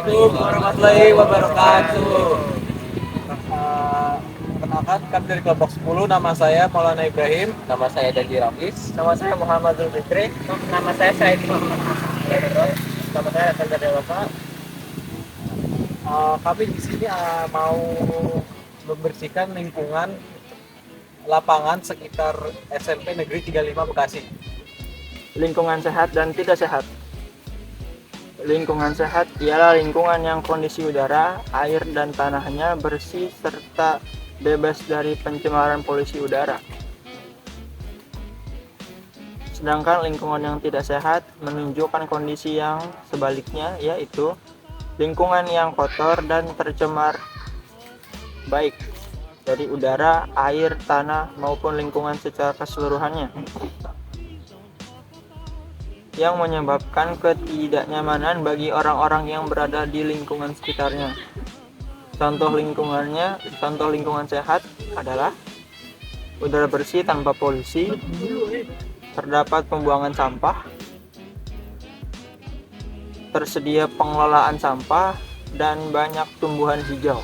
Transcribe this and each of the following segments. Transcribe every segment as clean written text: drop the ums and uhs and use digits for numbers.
Assalamualaikum warahmatullahi wabarakatuh. Perkenalkan, kami dari kelompok 10. Nama saya Maulana Ibrahim. Nama saya Dandi Rafis. Nama saya Muhammad Zulfikri. Nama saya Said Muhammad. Nama saya Tanda Dewasa. Kami di sini mau membersihkan lingkungan lapangan sekitar SMP Negeri 35 Bekasi. Lingkungan sehat dan tidak sehat. Lingkungan sehat ialah lingkungan yang kondisi udara, air, dan tanahnya bersih serta bebas dari pencemaran polusi udara. Sedangkan lingkungan yang tidak sehat menunjukkan kondisi yang sebaliknya, yaitu lingkungan yang kotor dan tercemar baik dari udara, air, tanah, maupun lingkungan secara keseluruhannya, yang menyebabkan ketidaknyamanan bagi orang-orang yang berada di lingkungan sekitarnya. Contoh lingkungan sehat adalah udara bersih tanpa polusi, terdapat pembuangan sampah, tersedia pengelolaan sampah, dan banyak tumbuhan hijau.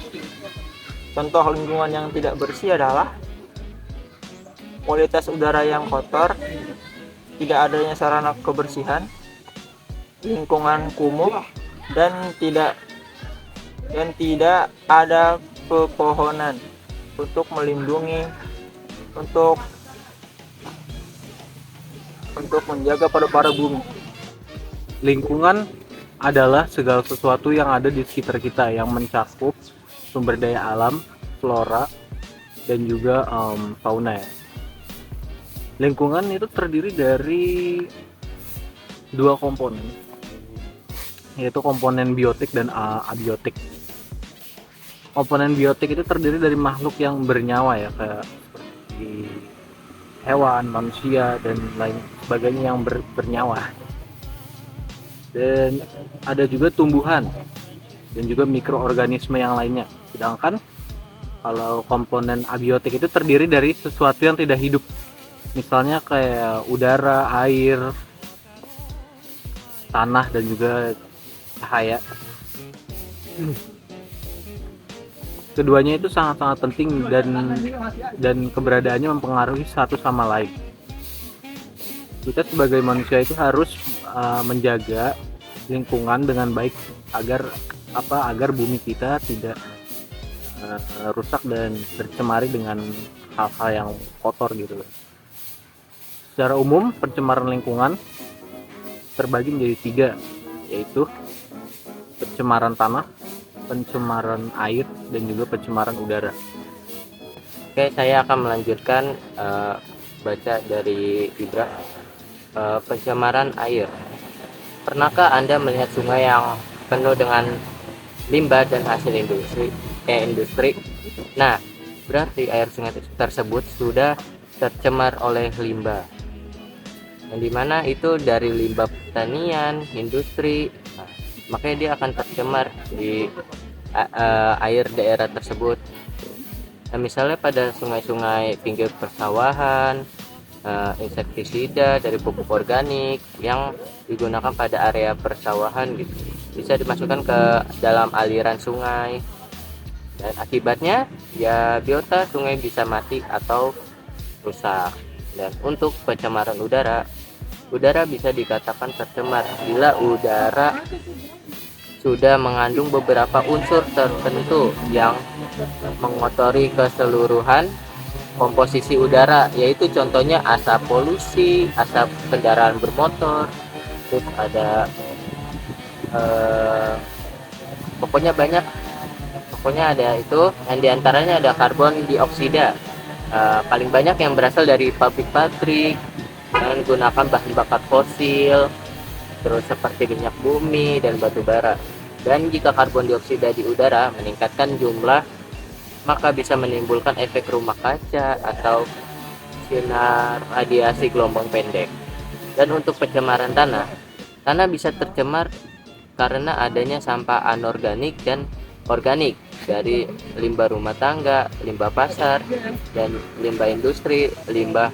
Contoh lingkungan yang tidak bersih adalah kualitas udara yang kotor, tidak adanya sarana kebersihan, lingkungan kumuh, dan tidak ada pepohonan untuk melindungi, untuk menjaga paru-paru bumi. Lingkungan adalah segala sesuatu yang ada di sekitar kita yang mencakup sumber daya alam, flora, dan juga fauna ya. Lingkungan itu terdiri dari dua komponen, yaitu komponen biotik dan abiotik. Komponen biotik itu terdiri dari makhluk yang bernyawa ya, kayak seperti hewan, manusia, dan lain sebagainya yang bernyawa. Dan ada juga tumbuhan dan juga mikroorganisme yang lainnya. Sedangkan kalau komponen abiotik itu terdiri dari sesuatu yang tidak hidup. Misalnya kayak udara, air, tanah, dan juga cahaya. Keduanya itu sangat-sangat penting dan keberadaannya mempengaruhi satu sama lain. Kita sebagai manusia itu harus menjaga lingkungan dengan baik agar bumi kita tidak rusak dan tercemari dengan hal-hal yang kotor gitu. Secara umum, pencemaran lingkungan terbagi menjadi 3, yaitu pencemaran tanah, pencemaran air, dan juga pencemaran udara. Oke, saya akan melanjutkan baca dari Ibra. Pencemaran air. Pernahkah Anda melihat sungai yang penuh dengan limbah dan hasil industri? Nah, berarti air sungai tersebut sudah tercemar oleh limbah. Yang dimana itu dari limbah pertanian, industri, makanya dia akan tercemar di air daerah tersebut. Nah, misalnya pada sungai-sungai pinggir persawahan, insektisida dari pupuk organik yang digunakan pada area persawahan gitu, bisa dimasukkan ke dalam aliran sungai, dan akibatnya ya biota sungai bisa mati atau rusak. Dan untuk pencemaran udara bisa dikatakan tercemar bila udara sudah mengandung beberapa unsur tertentu yang mengotori keseluruhan komposisi udara, yaitu contohnya asap polusi, asap kendaraan bermotor, terus ada pokoknya ada itu, yang diantaranya ada karbon dioksida. Paling banyak yang berasal dari pabrik-pabrik yang menggunakan bahan bakar fosil, terus seperti minyak bumi dan batu bara. Dan jika karbon dioksida di udara meningkatkan jumlah, maka bisa menimbulkan efek rumah kaca atau sinar radiasi gelombang pendek. Dan untuk pencemaran tanah bisa tercemar karena adanya sampah anorganik dan organik dari limbah rumah tangga, limbah pasar, dan limbah industri, limbah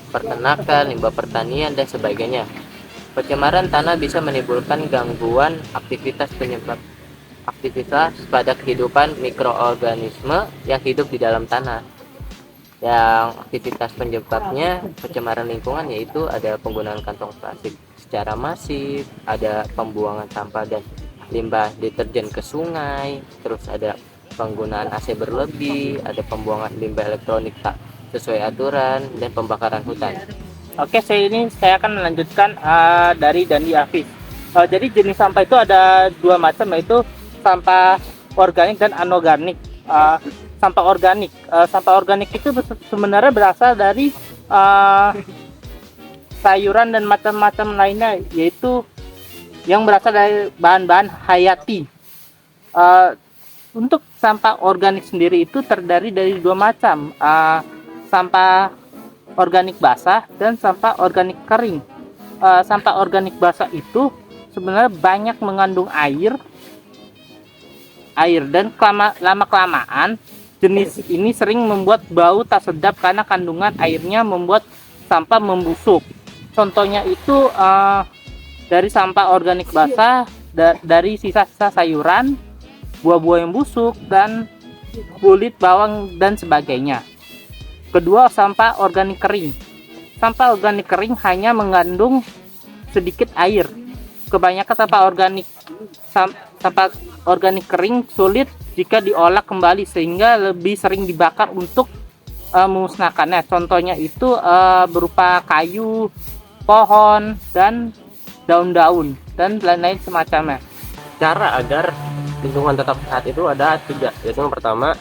peternakan, limbah pertanian, dan sebagainya. Pencemaran tanah bisa menimbulkan gangguan aktivitas pada kehidupan mikroorganisme yang hidup di dalam tanah. Yang aktivitas penyebabnya pencemaran lingkungan yaitu ada penggunaan kantong plastik secara masif, ada pembuangan sampah dan limbah deterjen ke sungai, terus ada penggunaan AC berlebih, ada pembuangan limbah elektronik tak sesuai aturan, dan pembakaran hutan. Oke, saya akan melanjutkan dari Dandi Hafiz. Jadi jenis sampah itu ada dua macam, yaitu sampah organik dan anorganik. Sampah organik itu sebenarnya berasal dari sayuran dan macam-macam lainnya, yaitu yang berasal dari bahan-bahan hayati. Untuk sampah organik sendiri itu terdiri dari dua macam, sampah organik basah dan sampah organik kering. Sampah organik basah itu sebenarnya banyak mengandung air dan lama kelamaan jenis ini sering membuat bau tak sedap karena kandungan airnya membuat sampah membusuk. Contohnya itu dari sampah organik basah, dari sisa-sisa sayuran, buah-buah yang busuk, dan kulit bawang dan sebagainya. Kedua, sampah organik kering. Sampah organik kering hanya mengandung sedikit air. Kebanyakan sampah organik kering sulit jika diolah kembali, sehingga lebih sering dibakar untuk memusnahkannya. Contohnya itu berupa kayu, pohon, dan daun-daun dan lain-lain semacamnya. Cara agar lingkungan tetap sehat itu ada 3, yaitu yang pertama,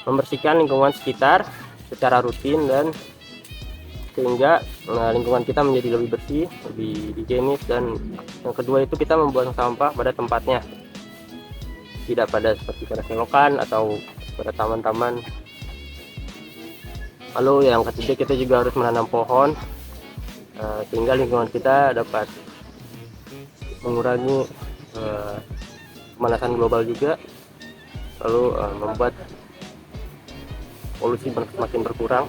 membersihkan lingkungan sekitar secara rutin dan sehingga lingkungan kita menjadi lebih bersih, lebih higienis, dan yang kedua itu kita membuang sampah pada tempatnya, tidak seperti pada selokan atau pada taman-taman. Lalu yang ketiga, kita juga harus menanam pohon sehingga lingkungan kita dapat mengurangi pemanasan global juga, lalu membuat polusi semakin berkurang.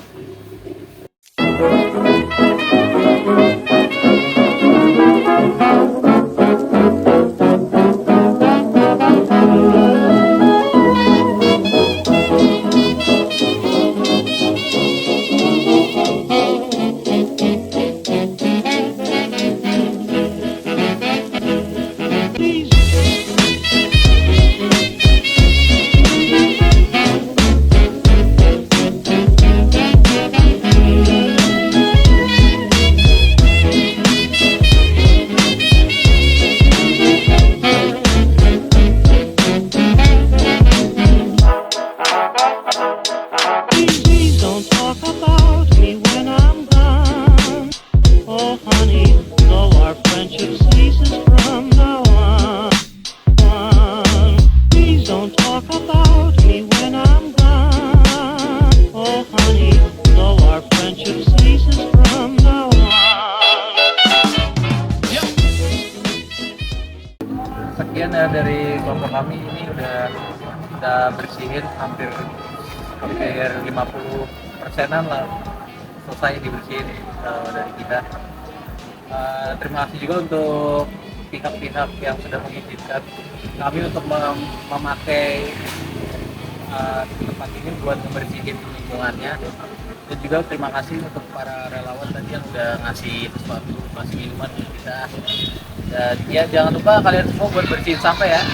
Sekian ya dari kelompok kami, ini udah kita bersihin hampir 50%-an lah selesai dibersihin dari kita. Terima kasih juga untuk pihak-pihak yang sudah mengizinkan kami untuk memakai tempat ini buat membersihin lingkungannya, dan juga terima kasih untuk para relawan tadi yang udah ngasih sesuatu, ngasih minuman untuk kita. Dan ya jangan lupa kalian semua buat bersihin sampah ya.